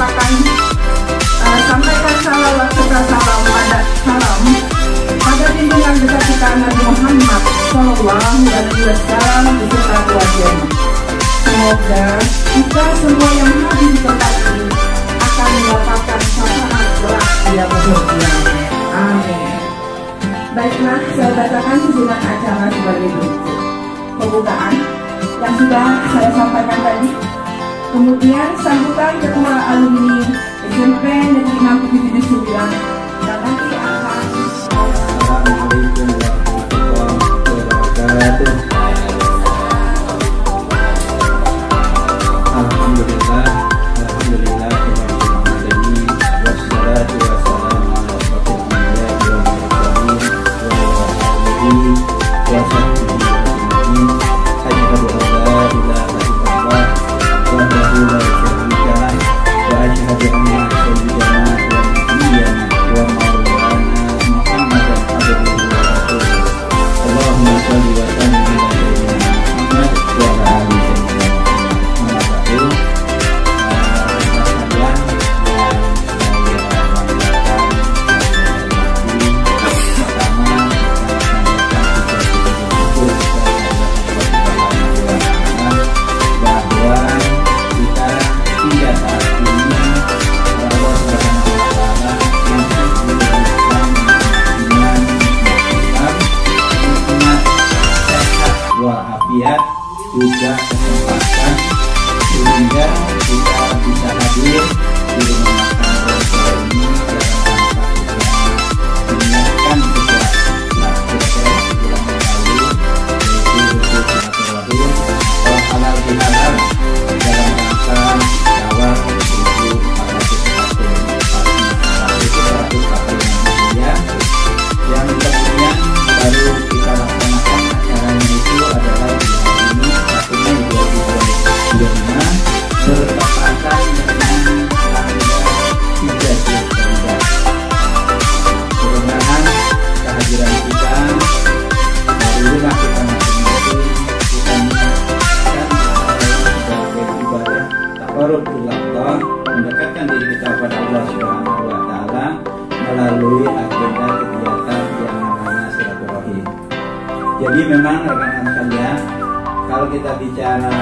akan sampaikan salawat serta salam pada junjungan besar kita Nabi Muhammad Sallallahu Alaihi Wasallam beserta keluarganya. Semoga kita semua yang hadir di tempat ini akan mendapatkan syafaat kelak dia berbahagia. Amin. Baiklah, saya bacakan susunan acara sebagai berikut. Pembukaan yang sudah saya sampaikan tadi. Kemudian sambutan ketua alumni SMP Negeri 679 dan nanti akan. Assalamualaikum warahmatullahi wabarakatuh. Alhamdulillah, alhamdulillah, alamin. Wassalatu wassalamu ala asyrofil anbiya'i wal mursalin wa ala alihi wa sahbihi ajma'in. Asyhadu an la ilaha illallah wahdahu la syarika lah wa asyhadu anna sayyidana wa nabiyyana wa maulana Muhammadan abduhu wa rasuluh. Allahumma shalli wa sallim ala sayyidina Muhammad wa ala ali sayyidina Muhammad. Juga kesempatan sehingga kita bisa hadir di rumah makan Rasul ini dalam rangka juga mengingatkan kira-kira bulan yang lalu, yaitu halal bihalal dalam rangka Syawal 1441 yang kemudian baru kita laksanakan acaranya itu adalah bertepatan dengan tanggal 3 Zulhijjah. Mudah-mudahan kehadiran kita dari rumah kita masing-masing kita menyaksikan sebagai ibadah taqarrubullah, mendekatkan diri kita kepada Allah Subhanahu wa taala melalui agenda kegiatan yang namanya silaturahim. Jadi memang rekan-rekan sekalian, kalau kita bicara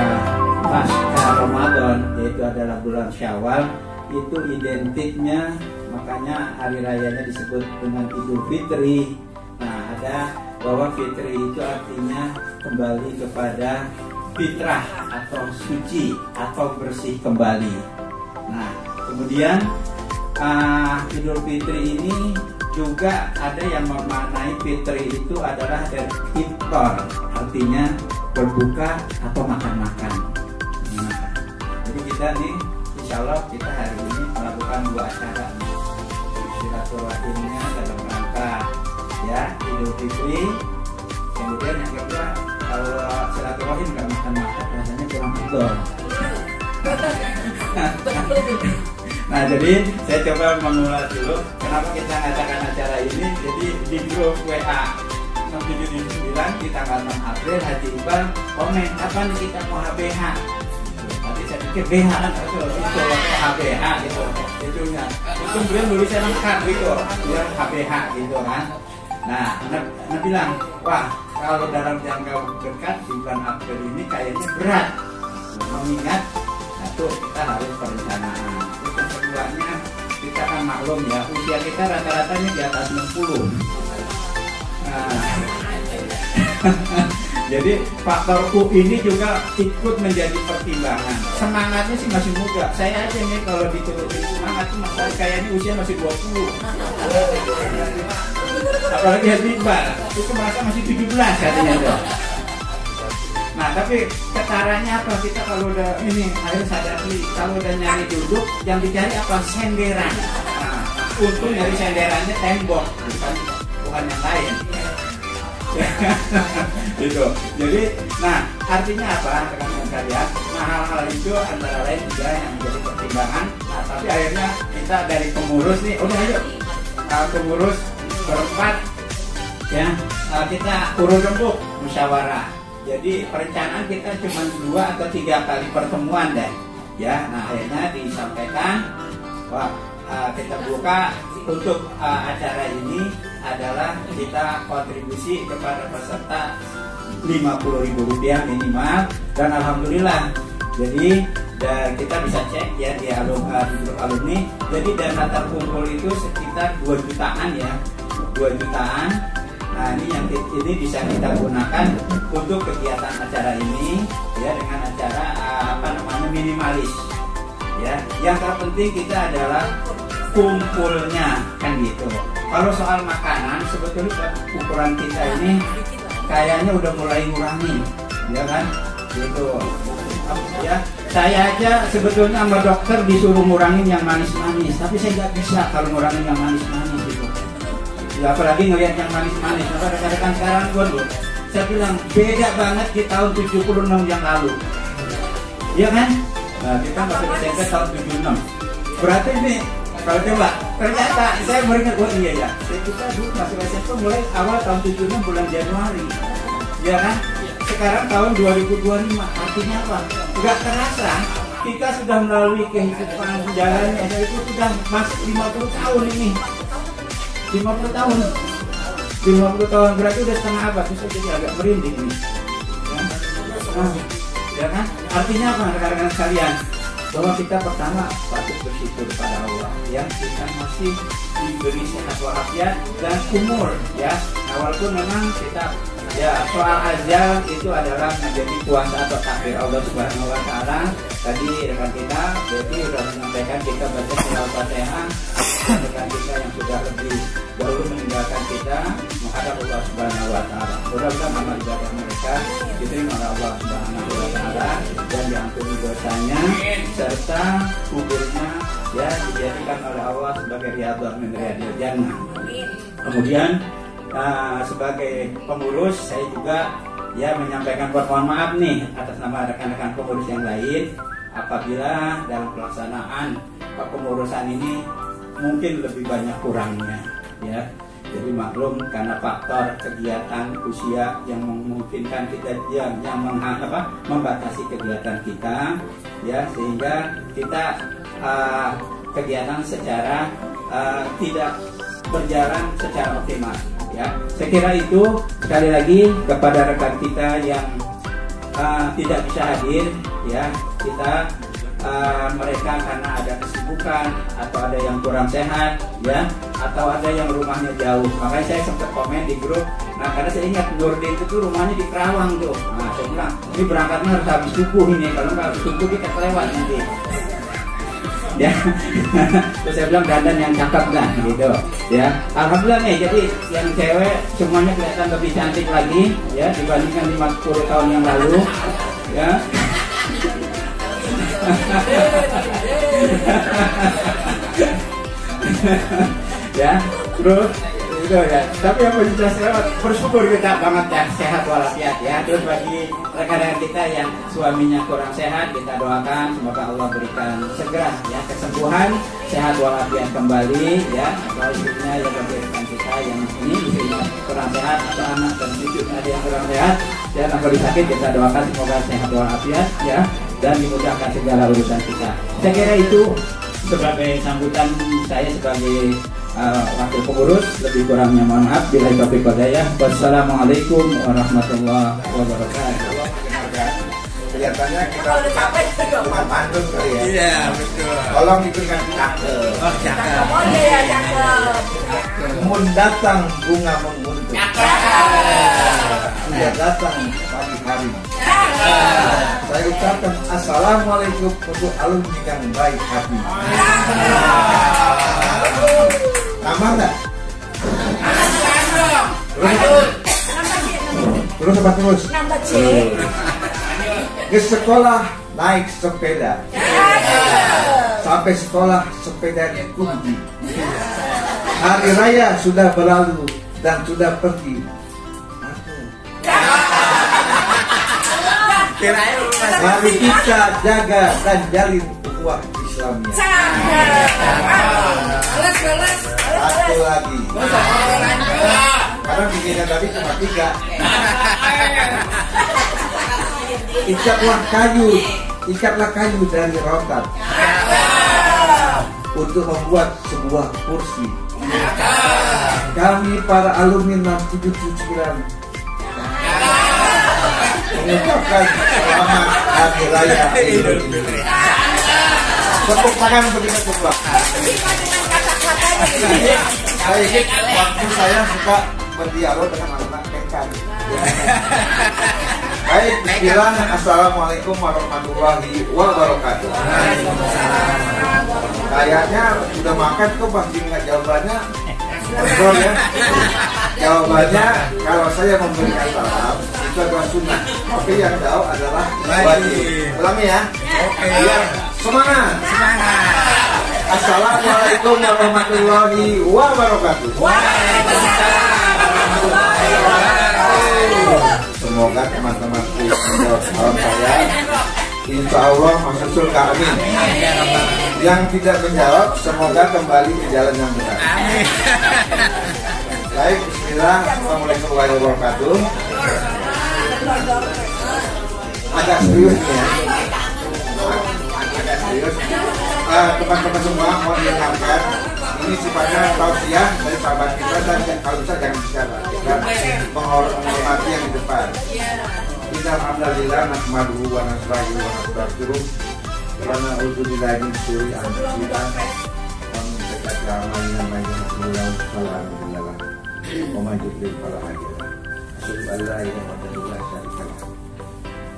pasca Ramadan, yaitu adalah bulan Syawal, itu identiknya, makanya hari rayanya disebut dengan Idul Fitri. Nah, ada bahwa Fitri itu artinya kembali kepada fitrah atau suci atau bersih kembali. Nah, kemudian Idul Fitri ini juga ada yang memaknai Fitri itu adalah dari iftar, artinya berbuka atau makan-makan. Nah, jadi kita nih, insya Allah kita hari ini melakukan 2 acara silaturahimnya dalam rangka ya Idul Fitri. Kemudian yang kedua, kalau silaturahim nggak makan-makan rasanya kurang betul. Nah, jadi saya coba mengulas dulu kenapa kita ngadakan acara ini. Jadi di grup WA 679 di tanggal 6 April Haji Iqbal komen, kapan kita mau HBH? Nanti saya pikir BH kan itu HBH gitu, itunya. Untung beliau nulisnya lengkap gitu, biar HBH gitu kan. Nah, anak bilang, wah kalau dalam jangka dekat di bulan April ini kayaknya berat, mengingat satu kita harus perencanaan. Terus yang keduanya kita kan maklum ya, usia kita rata-ratanya di atas 60. Jadi faktor U ini juga ikut menjadi pertimbangan. Semangatnya sih masih muda. Saya aja nih kalau diturutin semangat tuh kayaknya usia masih 20. Apalagi Haji Iqbal itu merasa masih 17 katanya tuh. Nah, tapi ketaranya apa, kita kalau udah ini akhirnya sadar nih, kalau udah nyari duduk yang dicari apa, senderan. Nah, untung nyari senderannya tembok, bukan yang lain. Gitu. Jadi, nah artinya apa rekan-rekan sekalian? Nah, hal-hal itu antara lain juga yang menjadi pertimbangan. Nah, tapi akhirnya kita dari pengurus nih, udah ayo pengurus berempat ya, kita urut rembuk musyawarah. Jadi perencanaan kita cuma 2 atau 3 kali pertemuan deh. ya. Nah akhirnya disampaikan wah kita buka untuk acara ini adalah kita kontribusi kepada peserta Rp50.000 minimal, dan alhamdulillah jadi kita bisa cek ya di grup alumni, jadi dana terkumpul itu sekitar 2 jutaan ya, 2 jutaan. Nah ini bisa kita gunakan untuk kegiatan acara ini ya, dengan acara minimalis ya. Yang terpenting kita adalah kumpulnya kan gitu. Kalau soal makanan sebetulnya ukuran kita ini kayaknya udah mulai ngurangi ya kan gitu ya. Saya aja sebetulnya sama dokter disuruh ngurangin yang manis-manis, tapi saya nggak bisa kalau ngurangin yang manis-manis gitu ya, apalagi ngelihat yang manis-manis. Maka rekan-rekan sekarang saya bilang beda banget di tahun 76 yang lalu ya kan. Nah kita masih SMP tahun 76, berarti ini kalau coba ternyata saya meringat, oh iya ya, kita dulu masih SMP mulai awal tahun 76 bulan Januari ya kan. Sekarang tahun 2025, artinya apa? Nggak terasa kita sudah melalui kehidupan jalannya, itu sudah masuk 50 tahun ini, 50 tahun 50 tahun, berarti udah setengah abad. Bisa jadi agak merinding nih ya kan. Artinya apa rekan-rekan sekalian? Bahwa kita pertama patut bersyukur pada Allah yang kita masih diberi sehat walafiat dan umur ya. Nah, walaupun memang kita ya soal ajal itu adalah menjadi kuasa atau takdir Allah Subhanahu wa taala. Tadi rekan kita Betty sudah menyampaikan kita baca surah Al-Fatihah, rekan kita yang sudah lebih dahulu meninggalkan kita menghadap Allah Subhanahu wa taala. Mudah-mudahan amal ibadah mereka diterima oleh Allah Subhanahu wa taala dan diampuni dosanya serta kuburnya ya dijadikan oleh Allah sebagai riyadhah min riyadil jannah. Kemudian sebagai pengurus saya juga ya menyampaikan permohonan maaf nih atas nama rekan-rekan pengurus yang lain apabila dalam pelaksanaan kepengurusan ini mungkin lebih banyak kurangnya ya. Jadi maklum karena faktor kegiatan usia yang memungkinkan kita yang membatasi kegiatan kita ya, sehingga kita kegiatan secara tidak berjalan secara optimal ya. Saya kira itu sekali lagi kepada rekan kita yang tidak bisa hadir ya, kita mereka karena ada kesibukan atau ada yang kurang sehat ya, atau ada yang rumahnya jauh. Makanya saya sempat komen di grup. Nah karena saya ingat Nurdin itu tuh rumahnya di Kerawang tuh. Nah saya bilang ini berangkatnya harus habis subuh ini, kalau nggak habis subuh dia kelewat nanti ya. Terus saya bilang dandan yang cakep dah gitu ya. Alhamdulillah nih, jadi yang cewek semuanya kelihatan lebih cantik lagi ya dibandingkan 50 tahun yang lalu ya. Ya, terus itu ya. Tapi yang jelas bersyukur kita banget ya, sehat walafiat ya. Terus bagi rekan-rekan kita yang suaminya kurang sehat, kita doakan semoga Allah berikan segera ya kesembuhan, sehat walafiat kembali ya. Atau istrinya yang bagi rekan kita yang ini istrinya kurang sehat atau anak dan cucunya ada yang kurang sehat ya, tanpa sakit kita doakan semoga sehat walafiat ya, dan dimudahkan segala urusan kita. Saya kira itu sebagai sambutan saya sebagai wakil pengurus. Lebih kurangnya mohon maaf. Billahi taufiq wal hidayah. Wassalamualaikum warahmatullahi wabarakatuh. Kelihatannya kita bukan pantun kali ya. Iya betul. Tolong diberikan cakep. Oh cakep. Oh iya cakep. Mun datang bunga menguntung. Sudah datang pagi hari. Saya ucapkan assalamualaikum untuk alumni yang baik hati. Nama enggak? Terus apa terus? Nambah C. Ke sekolah naik sepeda. Sampai sekolah sepeda dikunci. Hari raya sudah berlalu dan sudah pergi. Mari kita jaga dan jalin ukhuwah Islamnya. Satu lagi. Karena bikinnya tadi cuma 3. Ijablah kayu ikatlah kayu dari rotan untuk membuat sebuah kursi. Kami para alumni 679 mengucapkan selamat Hari Raya Idul Fitri. Tepuk tangan bagi ketua. Waktu saya suka berdialog dengan anak Mekan. Baik, bismillah. Assalamualaikum warahmatullahi wabarakatuh. Kayaknya udah makan tuh pasti nggak jawabannya. Betul ya. Jawabannya kalau saya memberikan salam itu adalah sunnah. Oke, yang tahu adalah wajib. Ulangi ya. Oke. Biar semangat. Assalamualaikum warahmatullahi wabarakatuh. Semoga teman-teman menjawab salam saya. Insya Allah masuk surga, amin. Yang tidak menjawab, semoga kembali ke jalan yang benar. Baik, bismillah. Assalamualaikum warahmatullahi wabarakatuh. Agak serius nih ya. Agak serius. Teman-teman semua mau diingatkan, ini sifatnya tausiah dari sahabat kita dan kalau bisa jangan bicara. Kita menghormati yang di depan. Alhamdulillah, nahmaduhu wa nasta'inuhu wa nastaghfiruh wa na'udzu billahi min syururi anfusina wa min sayyiati a'malina may yahdihillahu fala mudilla lahu wa may yudlil fala hadiya lahu. Asyhadu an la ilaha illallah wa syarika lahu.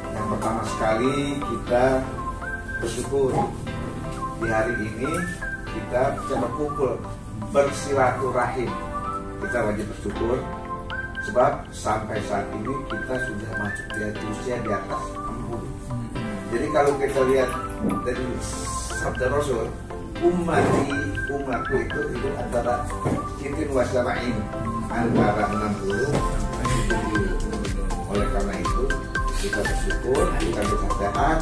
Yang pertama sekali kita bersyukur di hari ini kita bisa berkumpul bersilaturahim. Kita wajib bersyukur sebab sampai saat ini kita sudah masuk di usia di atas 60. Jadi kalau kita lihat dari sabda Rasul, umatku itu antara sitin wasaba'in, antara 60 dan 70. Oleh karena itu kita bersyukur, kita bisa sehat,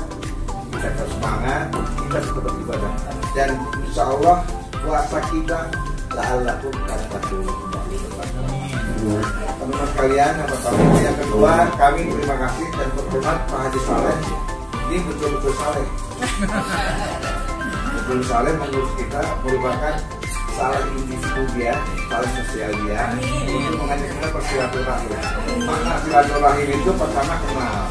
kita tetap semangat, kita tetap beribadah, dan insya Allah puasa kita la'allakum tattaqun. Teman-teman sekalian, yang pertama, yang kedua, kami terima kasih dan berhormat Pak Haji Saleh. Ini betul-betul saleh. Betul saleh menurut kita merupakan salah individu dia, salah sosial dia untuk mengajak kita bersilaturahim. Makna silaturahim itu pertama kenal,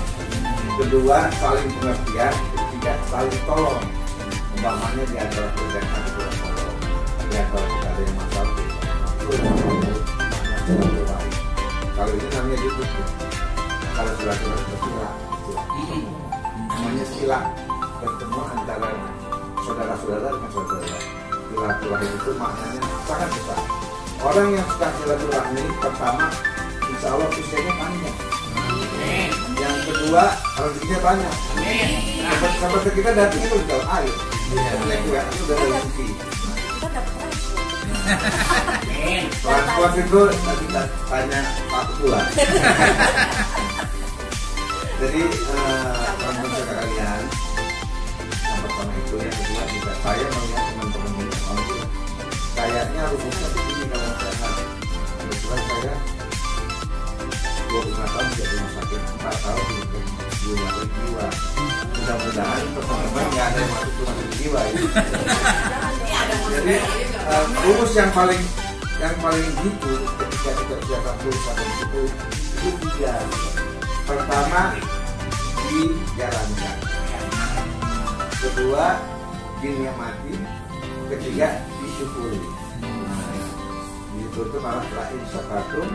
kedua saling pengertian, ketiga saling tolong. Umpamanya di antara kita yang tolong, di antara kita ada yang masalah, kalau ini namanya YouTube. Kalau silaturahim namanya sila, bertemu antara saudara-saudara dengan saudara. Silaturahim itu maknanya sangat besar. Orang yang suka silaturahmi, pertama insya Allah usianya panjang. Yang kedua rezekinya banyak. Seperti kita datang itu kalau air, itu sudah rezeki. Transport itu nanti kita tanya Pak Ketua. Jadi teman-teman sekalian, yang pertama itu, yang kedua juga saya melihat teman-teman ini, kayaknya rumusnya begini kalau sehat. Kebetulan saya 25 tahun di rumah sakit, 4 tahun di rumah sakit jiwa. Mudah-mudahan teman-teman nggak ada yang masuk rumah sakit jiwa ya. Jadi rumus yang paling gitu ketika kita usia 60 itu 3. Pertama, dijalankan. Kedua, dinikmati. Ketiga, disyukuri. Itu malah lain sakatum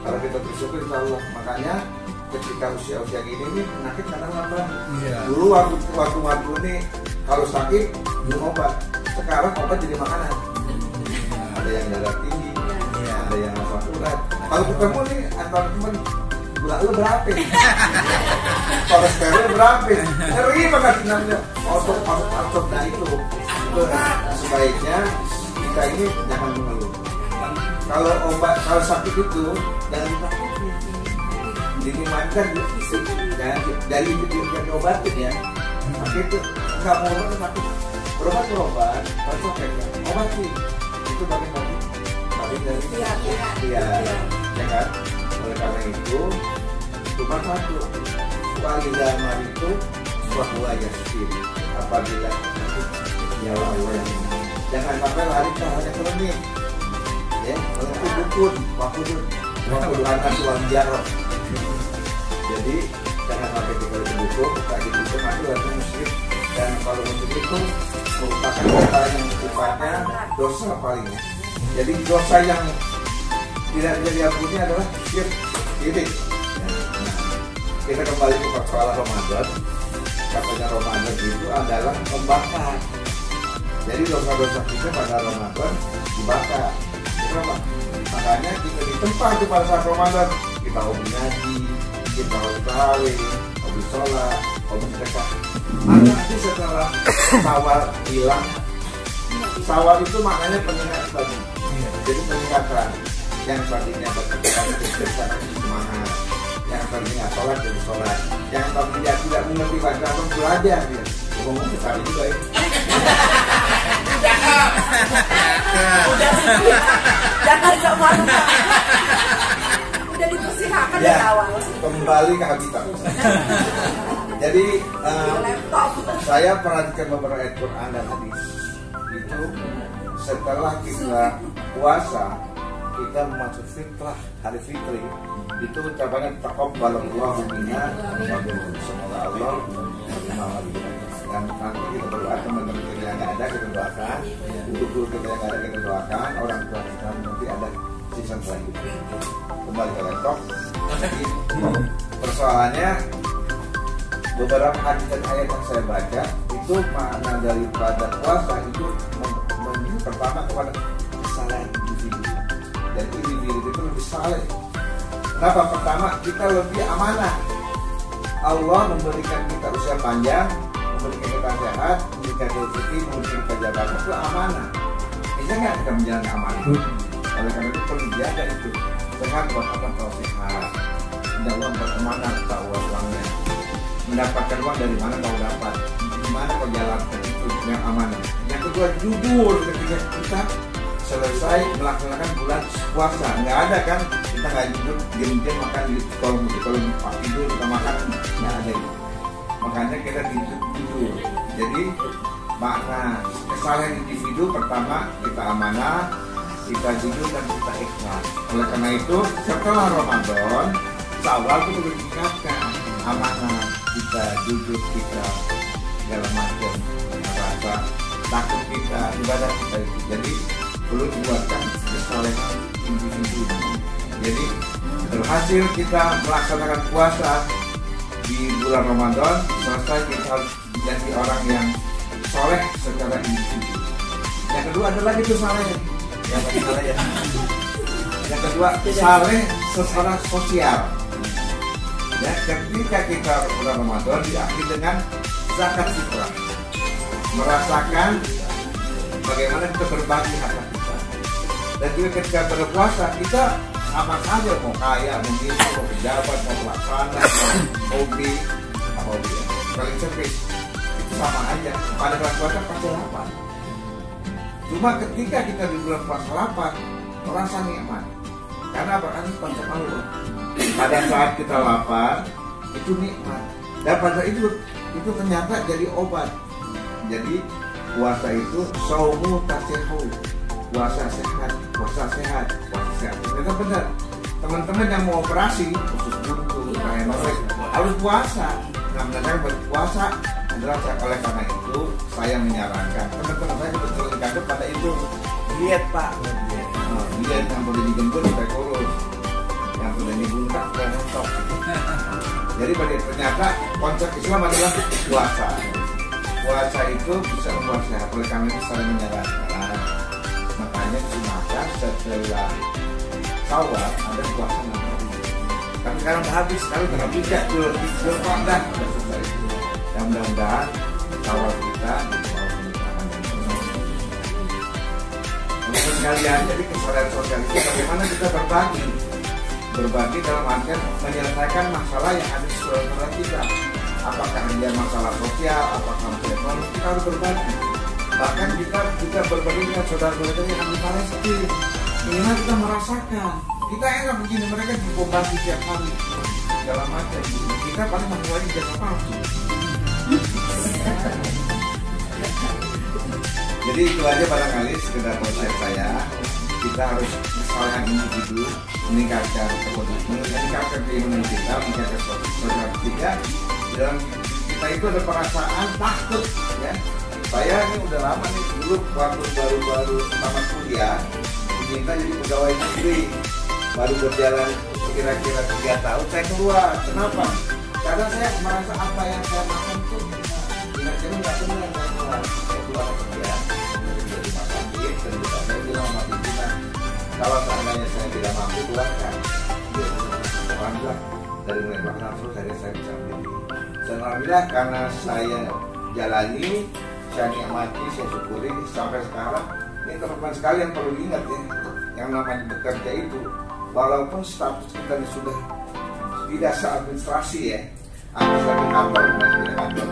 kalau kita bersyukur insya Allah. Makanya ketika usia gini nih penyakit kadang nambah. Dulu waktu ini kalau sakit minum obat, sekarang obat jadi makanan. Ada yang darah tinggi, ada yang asam urat. Kalau ketemu nih antara teman, gula lu berapa? Kolesterol berapa? Ngeri banget namanya. Otot nah itu. Sebaiknya kita ini jangan mengeluh. Kalau sakit itu jangan ditakuti, dinikmatkan dari itu yang diobatin ya. Sakit itu nggak mau obat tapi berobat, obat sih itu bagian dari ya kan. Oleh karena itu cuma satu, kembali zaman itu bahwa yasir apabila ya Allah jangan sampai lari ke hal yang remeh ya itu dukun waktu anak suam jarok. Jadi jangan sampai kita dukun tadi itu nanti langsung musyrik, dan kalau musyrik itu merupakan dosa yang sifatnya dosa palingnya. Jadi dosa yang tidak bisa diampuni adalah syirik. Kita kembali ke persoalan Ramadan. Katanya Ramadan itu adalah membakar. Jadi dosa-dosa kita pada Ramadan dibakar. Kenapa? Makanya kita di tempat itu pada saat Ramadan kita hobi ngaji, kita hobi tarawih, hobi sholat, hobi sedekah. Nanti setelah Syawal hilang, Syawal itu maknanya peningkatan lagi. Jadi peningkatan. Yang tadinya berkesan semangat, yang tadinya sholat jadi sholat, yang tadinya tidak mengerti baca pun belajar dia. Ngomong sekali juga ya. Jangan sama udah dipersilakan ya, dari awal. Kembali ke habitat. Jadi saya perhatikan beberapa ayat Quran dan hadis itu setelah kita puasa kita masuk fitrah, hari fitri itu ucapannya taqabbalallahu minna wa minkum. Semoga Allah menerima kita. Dan nanti kita berdoa, teman-teman kita yang nggak ada kita doakan, guru kita yang nggak ada kita doakan, orang tua kita nanti ada season selanjutnya. Kembali ke laptop. Persoalannya beberapa hadis dan ayat yang saya baca itu makna daripada puasa itu pertama kepada kesalahan individu. Dan individu itu lebih saleh. Kenapa? Pertama, kita lebih amanah. Allah memberikan kita usia panjang, memberikan kita sehat, memberikan rezeki, memberikan kita jabatan, itu amanah. Bisa nggak kita menjalankan amanah? Oleh karena itu perlu dijaga itu. Sehat buat apa? Kalau sehat. Tidak uang bagaimana tahu uangnya. Mendapatkan uang dari mana kau dapat? Di mana kau jalankan itu yang amanah. Yang kedua, jujur ketika kita selesai melaksanakan bulan puasa. Nggak ada kan kita nggak jujur diam-diam makan di kalau pas tidur kita makan, nggak ada itu. Makanya kita jujur. Jadi makna kesalahan individu pertama kita amanah, kita jujur dan kita ikhlas. Oleh karena itu setelah Ramadan Syawal itu perlu diingatkan amanah kita, jujur kita, segala macam rasa takut kita, ibadah kita itu. Jadi perlu dibuatkan kesalahan individu. Jadi berhasil kita melaksanakan puasa di bulan Ramadan, selesai kita harus menjadi orang yang soleh secara individu. Yang kedua adalah itu saleh. Yang kedua saleh secara sosial. Ya, ketika kita bulan Ramadan diakhiri dengan zakat fitrah, merasakan bagaimana kita berbagi harta kita. Dan juga ketika berpuasa kita sama saja, mau kaya, mau pejabat, mau pelaksana, mau hobi, paling servis itu sama aja. Pada bulan puasa pasti lapar. Cuma ketika kita di bulan puasa lapar, merasa nikmat. Karena apa? Karena konsep Allah. Pada saat kita lapar itu nikmat. Dan pada itu ternyata jadi obat. Jadi puasa itu saumu tasihu, puasa sehat. Itu benar. Teman-teman yang mau operasi khusus buntu, harus puasa. Nah, benar berpuasa adalah oleh karena itu saya menyarankan teman-teman saya betul dikandung pada itu diet Pak. Diet yang boleh digembur supaya kurus, yang boleh dibungkak supaya mentok. Jadi ternyata konsep Islam adalah puasa. Puasa itu bisa membuat sehat, oleh karena itu saya menyarankan. Makanya dimakan setelah Syawal ada puasa nanti. Tapi sekarang udah habis, kalau udah tidak dulu dah selesai. Dan mudah-mudahan Syawal kita dibawa pernikahan dan untuk sekalian, jadi kesadaran sosial itu bagaimana kita berbagi dalam artian menyelesaikan masalah yang ada di saudara kita. Apakah dia masalah sosial, apakah masalah ekonomi, kita harus berbagi. Bahkan kita juga berbagi dengan saudara-saudara yang ada di Palestina. Minimal kita merasakan kita enak begini, mereka dibombardir tiap hari. segala macam. Kita paling mengulangi jasa palsu. Jadi itu aja barangkali sekedar konsep saya. Kita harus kesalahan individu, meningkatkan keinginan kita, meningkatkan sosial kita. Dalam kita itu ada perasaan takut, ya. Saya ini udah lama nih, dulu waktu baru tamat kuliah, diminta jadi pegawai negeri, baru berjalan kira-kira 3 tahun saya keluar. Kenapa? Karena saya merasa apa yang saya makan tuh kira-kira nggak benar. Saya keluar kerja dari rumah sakit dan juga saya bilang sama pimpinan, kalau seandainya saya tidak mampu keluarkan, alhamdulillah dari mulai belakang saya bisa berdiri. Dan alhamdulillah karena saya jalani, saya nikmati, saya syukuri sampai sekarang. Ini teman-teman sekalian perlu ingat ya, yang namanya bekerja itu, walaupun status kita ini sudah tidak se-administrasi ya, administrasi kantor, kita sudah